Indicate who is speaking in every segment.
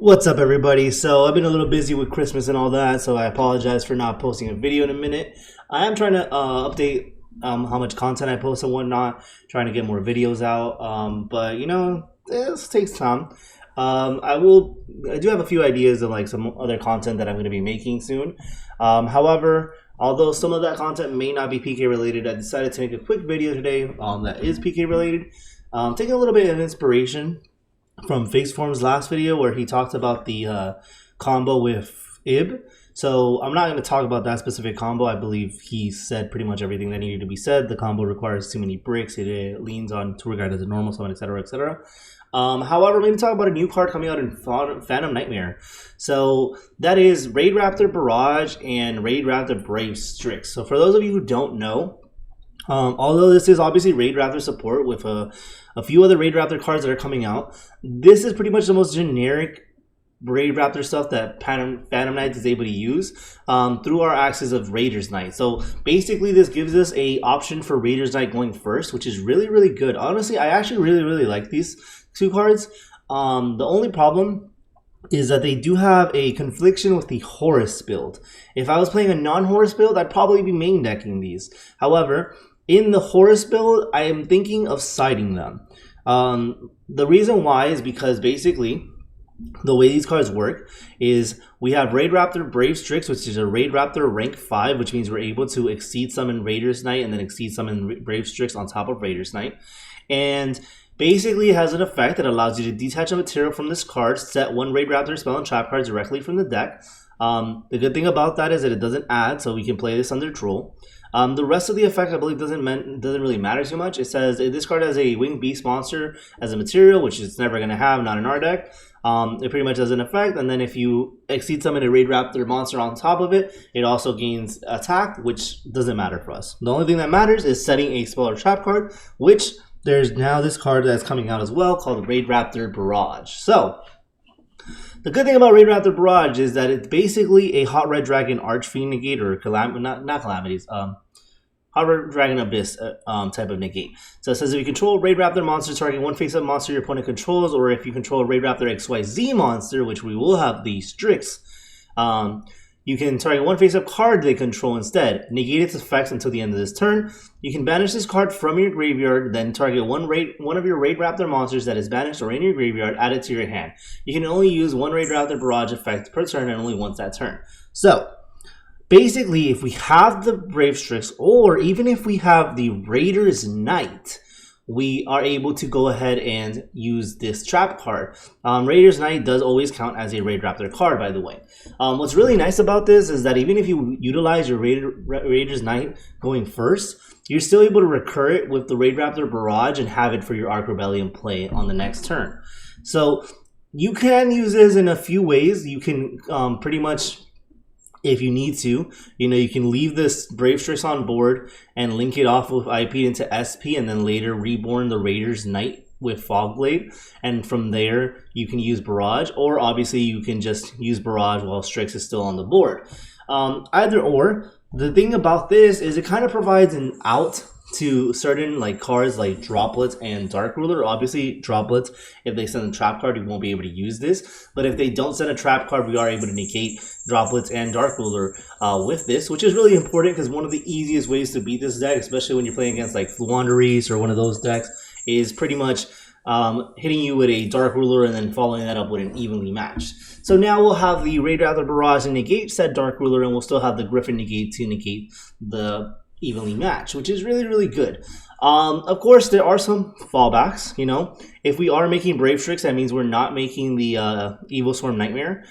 Speaker 1: What's up, everybody? So I've been a little busy with Christmas and all that, so I apologize for not posting a video in a minute. I am trying to update how much content I post and whatnot, trying to get more videos out, but you know, this takes time. I do have a few ideas of like some other content that I'm going to be making soon. However, although some of that content may not be PK related, I decided to make a quick video today that is PK related, taking a little bit of inspiration from Faceform's last video where he talked about the combo with Ib. So I'm not going to talk about that specific combo. I believe he said pretty much everything that needed to be said. The combo requires too many bricks. It leans on to regard as a normal summon, etc., etc. However, I'm going to talk about a new card coming out in Phantom Nightmare. So that is Raidraptor Barrage and Raidraptor Brave Strix. So for those of you who don't know, although this is obviously Raidraptor support with a few other Raidraptor cards that are coming out, this is pretty much the most generic Raidraptor stuff that Phantom Knight is able to use through our axis of Raiders Knight. So basically this gives us a option for Raiders Knight going first, which is really, really good. Honestly, I actually really like these two cards. The only problem is that they do have a confliction with the Horus build. If I was playing a non-Horus build, I'd probably be main decking these. However, in the Horus build, I am thinking of siding them. The reason why is because basically the way these cards work is we have Raidraptor Brave Strix, which is a Raidraptor rank 5, which means we're able to exceed summon Raiders Knight and then exceed summon Brave Strix on top of Raiders Knight. And basically it has an effect that allows you to detach a material from this card, set one Raidraptor spell and trap card directly from the deck. The good thing about that is that it doesn't add, so we can play this under Troll. The rest of the effect, I believe, doesn't really matter too much. It says this card has a Winged Beast monster as a material, which it's never going to have, not in our deck. It pretty much does an effect, and then if you exceed summon a Raidraptor monster on top of it, it also gains attack, which doesn't matter for us. The only thing that matters is setting a spell or trap card, which there's now this card that's coming out as well called Raidraptor Barrage. So the good thing about Raidraptor Barrage is that it's basically a Hot Red Dragon Archfiend negate, or not calamities, Hot Red Dragon Abyss type of negate. So it says if you control Raidraptor monster targeting one face-up monster your opponent controls, or if you control a Raidraptor XYZ monster, which we will have the Strix, you can target one face-up card they control instead. Negate its effects until the end of this turn. You can banish this card from your graveyard, then target one of your Raidraptor monsters that is banished or in your graveyard, add it to your hand. You can only use one Raidraptor Barrage effect per turn and only once that turn. So basically, if we have the Brave Strix, or even if we have the Raiders Knight, we are able to go ahead and use this trap card. Raiders Knight does always count as a Raidraptor card, by the way. What's really nice about this is that even if you utilize your Raiders Knight going first, you're still able to recur it with the Raidraptor Barrage and have it for your Arc Rebellion play on the next turn. So you can use this in a few ways. You can pretty much, if you need to, you can leave this Brave Strix on board and link it off with IP into SP, and then later reborn the Raiders Knight with Fogblade, and from there you can use Barrage, or obviously you can just use Barrage while Strix is still on the board. Either or. The thing about this is it kind of provides an out to certain cards like Droplets and Dark Ruler. Obviously Droplets, if they send a trap card, you won't be able to use this, but if they don't send a trap card, we are able to negate Droplets and Dark Ruler with this, which is really important because one of the easiest ways to beat this deck, especially when you're playing against like Fluandereeze or one of those decks, is pretty much hitting you with a Dark Ruler and then following that up with an Evenly Match. So now we'll have the Raidraptor Barrage and negate said Dark Ruler, and we'll still have the Griffin negate to negate the Evenly Match, which is really good. Of course, there are some fallbacks. If we are making Brave Strix, that means we're not making the Evil Swarm Nightmare,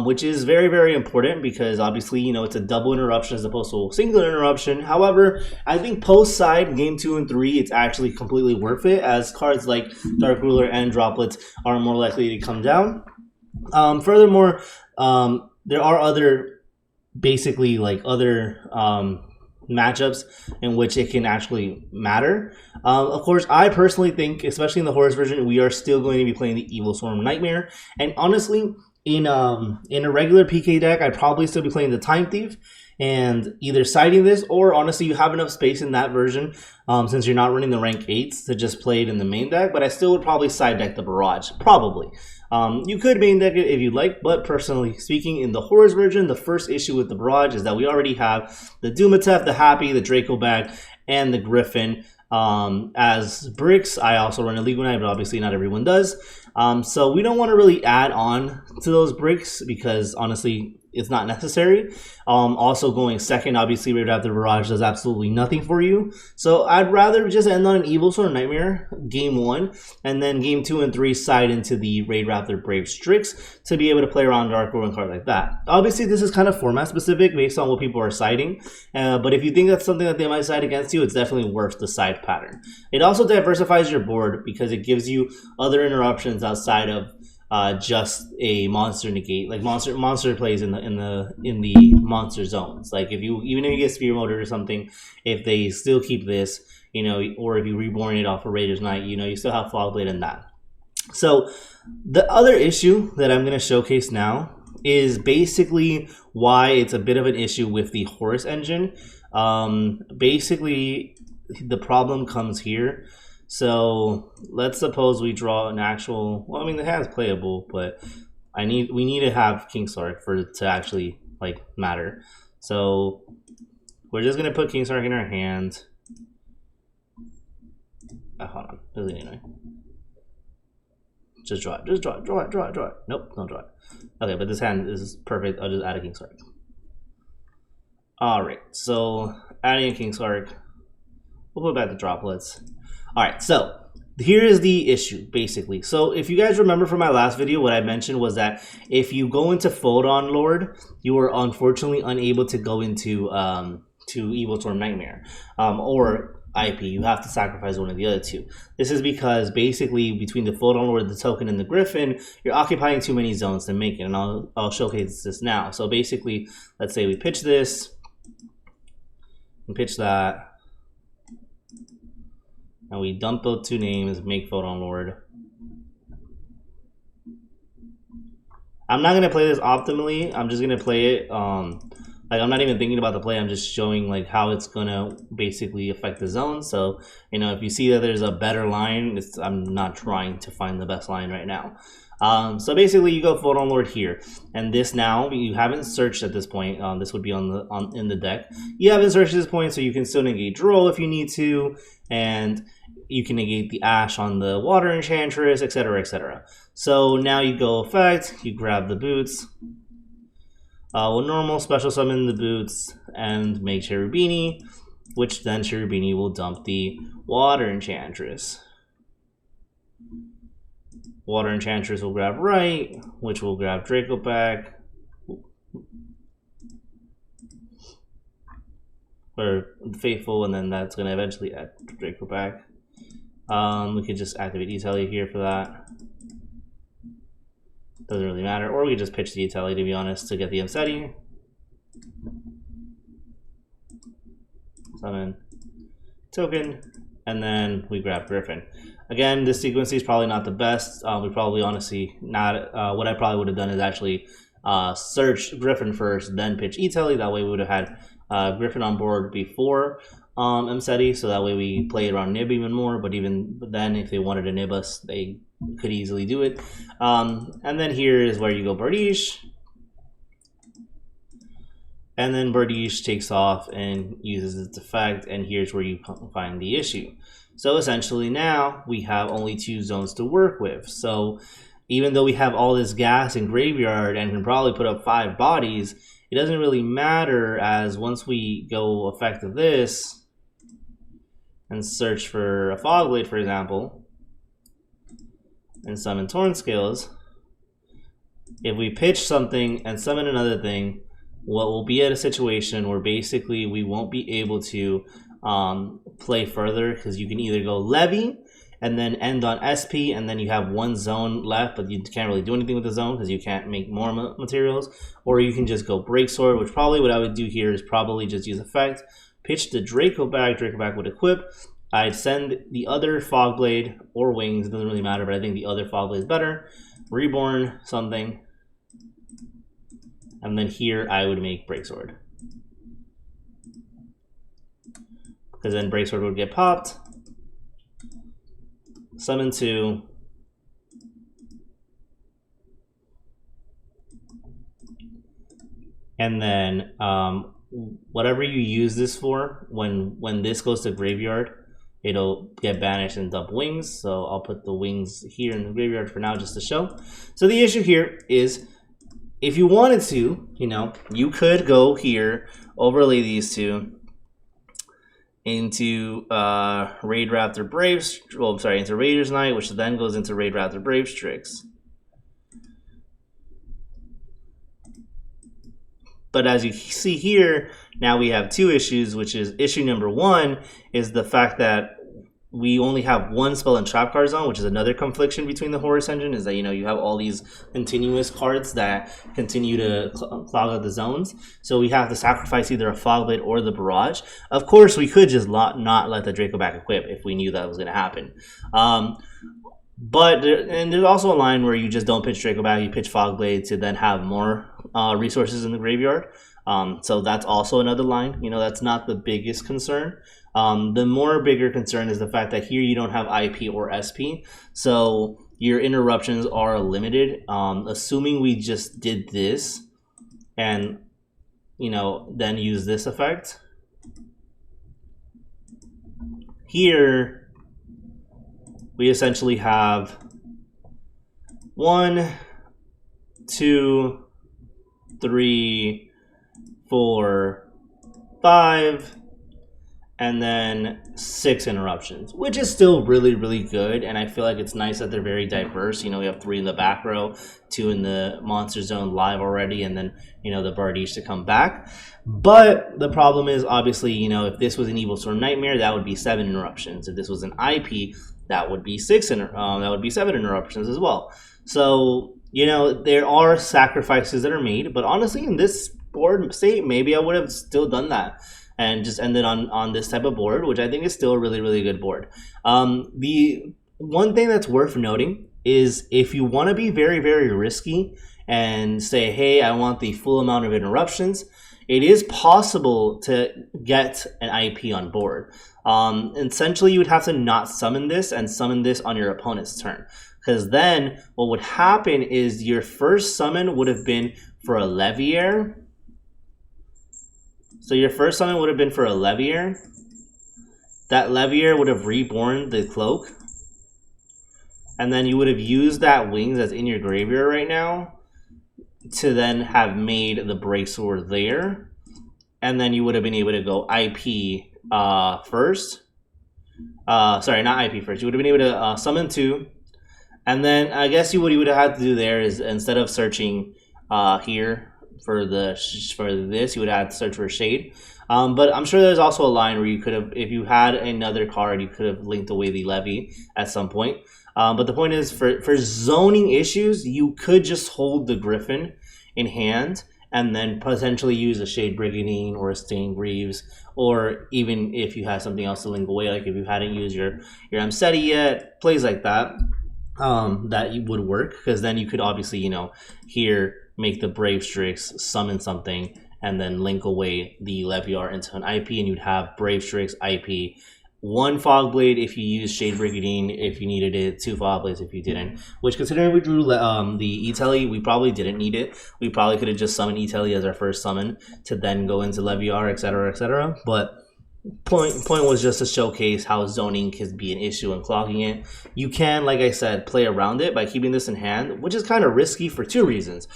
Speaker 1: which is very important because obviously it's a double interruption as opposed to a single interruption. However, I think post side game 2 and 3 it's actually completely worth it, as cards like Dark Ruler and Droplets are more likely to come down. Furthermore, there are other matchups in which it can actually matter. Of course, I personally think, especially in the Horus version, we are still going to be playing the Evil Swarm Nightmare, and honestly, in a regular PK deck, I'd probably still be playing the Time Thief and either siding this, or honestly, you have enough space in that version since you're not running the rank 8s to just play it in the main deck, but I still would probably side deck the Barrage, probably. You could main deck it if you'd like, but personally speaking, in the Horus version, the first issue with the Barrage is that we already have the Dumatef, the Happy, the Draco Bag, and the Griffin as bricks. I also run a Legal Knight, but obviously not everyone does. So we don't want to really add on to those bricks because honestly, it's not necessary. Also going second, obviously Raidraptor Barrage does absolutely nothing for you. So I'd rather just end on an Evil Sword Nightmare game 1, and then game 2 and 3 side into the Raidraptor Brave Strix to be able to play around Dark World and card like that. Obviously this is kind of format specific based on what people are siding, but if you think that's something that they might side against you, it's definitely worth the side pattern. It also diversifies your board because it gives you other interruptions outside of just a monster negate. Like monster plays in the monster zones. Like if you even if you get Spear Motor or something, if they still keep this, you know, or if you reborn it off of Raider's Knight, you know, you still have Fogblade in that. So the other issue that I'm going to showcase now is basically why it's a bit of an issue with the Horus engine. Basically the problem comes here. So let's suppose we draw an actual, well, I mean the hand's playable, but we need to have King Sark for it to actually like matter. So we're just gonna put King Sark in our hand. Hold on, really annoying. Just draw it, draw it. Nope, don't draw it. Okay, but this hand is perfect. I'll just add a King Sark. Alright, so adding a King Sark. We'll put back the droplets. Alright, so here is the issue, basically. So if you guys remember from my last video, what I mentioned was that if you go into Photon Lord, you are unfortunately unable to go into to Evil Storm Nightmare or IP. You have to sacrifice one of the other two. This is because basically between the Photon Lord, the Token, and the Griffin, you're occupying too many zones to make it, and I'll showcase this now. So basically, let's say we pitch this, and pitch that, and we dump those two names, make Photon Lord. I'm not gonna play this optimally. I'm just gonna play it like I'm not even thinking about the play. I'm just showing like how it's gonna basically affect the zone. So you know, if you see that there's a better line, I'm not trying to find the best line right now. So basically you go Photon Lord here, and this now you haven't searched at this point. This would be in the deck. You haven't searched at this point, so you can still negate Droll if you need to, and you can negate the Ash on the Water Enchantress, etc., etc. So now you go effect, you grab the boots. We'll normal special summon the boots and make Cherubini, which then Cherubini will dump the Water Enchantress. Water Enchantress will grab right, which will grab Draco back. Or Faithful, and then that's going to eventually add Draco back. We could just activate Italy here for that. Doesn't really matter. Or we could just pitch the Italy, to be honest, to get the Unsteady. Summon. Token. And then we grab Griffin. Again, this sequence is probably not the best. We probably honestly not. What I probably would have done is actually search Griffin first, then pitch Italy. That way we would have had Griffin on board before Mseti, so that way we play around Nib even more. But then, if they wanted to nib us, they could easily do it. And then here is where you go Barrage. And then Barrage takes off and uses its effect, and here's where you find the issue. So essentially now we have only 2 zones to work with. So even though we have all this gas in Graveyard and can probably put up 5 bodies, it doesn't really matter, as once we go effect of this and search for a Fogblade, for example, and summon Torn Scales, if we pitch something and summon another thing, what we'll be at a situation where basically we won't be able to play further, because you can either go Levy and then end on SP, and then you have 1 zone left, but you can't really do anything with the zone because you can't make more materials. Or you can just go Break Sword, which probably what I would do here is probably just use effect, pitch the Draco back would equip. I'd send the other Fogblade or Wings, it doesn't really matter, but I think the other Fogblade is better. Reborn something. And then here I would make Break Sword, because then Break Sword would get popped. Summon 2. And then whatever you use this for, when this goes to graveyard, it'll get banished and dump wings. So I'll put the wings here in the graveyard for now just to show. So the issue here is, if you wanted to, you know, you could go here, overlay these two into Raidraptor Braves, well, I'm sorry, into Raider's Knight, which then goes into Raidraptor Brave Strix. But as you see here, now we have two issues, which is issue number one is the fact that we only have one spell and trap card zone, which is another confliction between the Horus engine, is that, you know, you have all these continuous cards that continue to clog up the zones. So we have to sacrifice either a Fogblade or the Barrage. Of course, we could just not let the Draco back equip if we knew that was going to happen. But there's also a line where you just don't pitch Draco back, you pitch Fogblade to then have more resources in the graveyard. So that's also another line. You know, that's not the biggest concern. The more bigger concern is the fact that here you don't have IP or SP, so your interruptions are limited. Assuming we just did this and, you know, then use this effect. Here we essentially have 1, 2, 3, 4, 5, and then 6 interruptions, which is still really, really good. And I feel like it's nice that they're very diverse. You know, we have 3 in the back row, 2 in the monster zone live already, and then, you know, the Barrage to come back. But the problem is, obviously, you know, if this was an Evil Storm Nightmare, that would be 7 interruptions. If this was an IP, that would be 7 interruptions as well. So, you know, there are sacrifices that are made, but honestly, in this board state, maybe I would have still done that and just ended on this type of board, which I think is still a really, really good board. The one thing that's worth noting is, if you want to be very, very risky and say, hey, I want the full amount of interruptions, it is possible to get an IP on board. Essentially, you would have to not summon this and summon this on your opponent's turn. Because then what would happen is your first summon would have been for a Leviair. So your first summon would have been for a Leviair. That Leviair would have reborn the cloak. And then you would have used that wings that's in your graveyard right now to then have made the Break Sword there. And then you would have been able to go IP first. Sorry, not IP first. You would have been able to summon 2. And then I guess what you would have had to do there is, instead of searching here for this, you would have to search for Shade. But I'm sure there's also a line where you could have, if you had another card, you could have linked away the Levy at some point. But the point is, for zoning issues, you could just hold the Griffin in hand and then potentially use a Shade Brigandine or a Stained Greaves, or even if you have something else to link away, like if you hadn't used your Amseti yet, plays like that, that would work, because then you could obviously, you know, here make the Brave Strix, summon something, and then link away the Leviar into an IP, and you'd have Brave Strix, IP, 1 Fogblade if you use Shade Brigandine if you needed it, 2 Fogblades if you didn't. Which, considering we drew the E-Telly, we probably didn't need it. We probably could have just summoned E-Telly as our first summon to then go into Leviar, etc., etc. But point was just to showcase how zoning can be an issue and clogging it. You can, like I said, play around it by keeping this in hand, which is kind of risky for 2 reasons.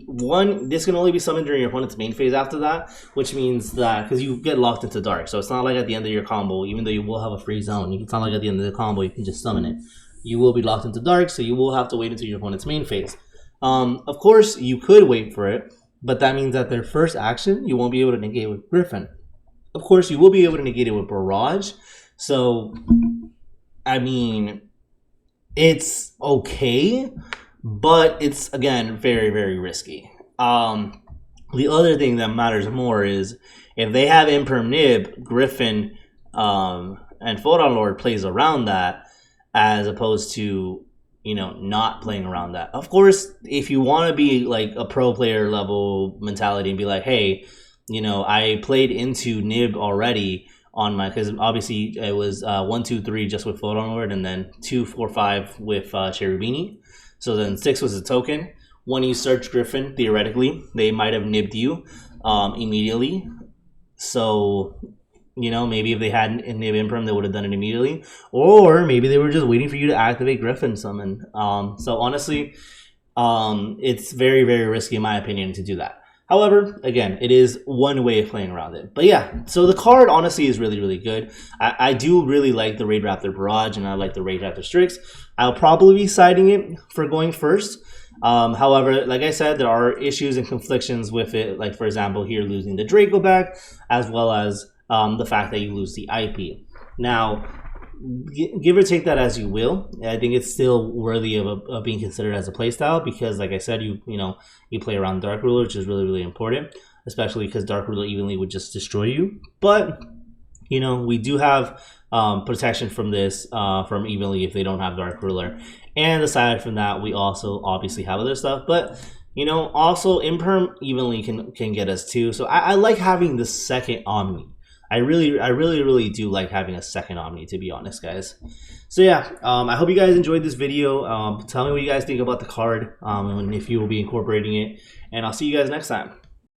Speaker 1: One, this can only be summoned during your opponent's main phase after that, which means that, because you get locked into dark, so it's not like at the end of your combo, even though you will have a free zone, it's not like at the end of the combo you can just summon it. You will be locked into dark, so you will have to wait until your opponent's main phase. Of course, you could wait for it, but that means that their first action, you won't be able to negate with Griffin. Of course, you will be able to negate it with Barrage. So, I mean, it's okay, but it's, again, very, very risky. The other thing that matters more is, if they have Imperm Nib, Griffin and Photon Lord plays around that, as opposed to, you know, not playing around that. Of course, if you want to be like a pro player level mentality and be like, hey, you know, I played into Nib already on my, because obviously it was 1, 2, 3 just with Photon Lord, and then 2, 4, 5 with Cherubini. So then 6 was a token. when you search Griffin, theoretically, they might have nibbed you immediately. So, you know, maybe if they had a nib imperm, they would have done it immediately. Or maybe they were just waiting for you to activate Griffin Summon. So honestly, it's very, very risky in my opinion to do that. However, again, it is one way of playing around it. But yeah, so the card honestly is really, really good. I do really like the Raidraptor Barrage, and I like the Raidraptor Strix. I'll probably be citing it for going first. However, like I said, there are issues and conflictions with it. Like, for example, here losing the Draco back, as well as the fact that you lose the IP. Now, give or take that as you will, I think it's still worthy of being considered as a playstyle because, like I said, you play around Dark Ruler, which is really, really important, especially because Dark Ruler evenly would just destroy you. But you know, we do have protection from this from evenly if they don't have Dark Ruler, and aside from that, we also obviously have other stuff. But you know, also imperm evenly can get us too. So I like having the second Omni. I really do like having a second Omni, to be honest, guys. So yeah, I hope you guys enjoyed this video. Tell me what you guys think about the card and if you will be incorporating it. And I'll see you guys next time.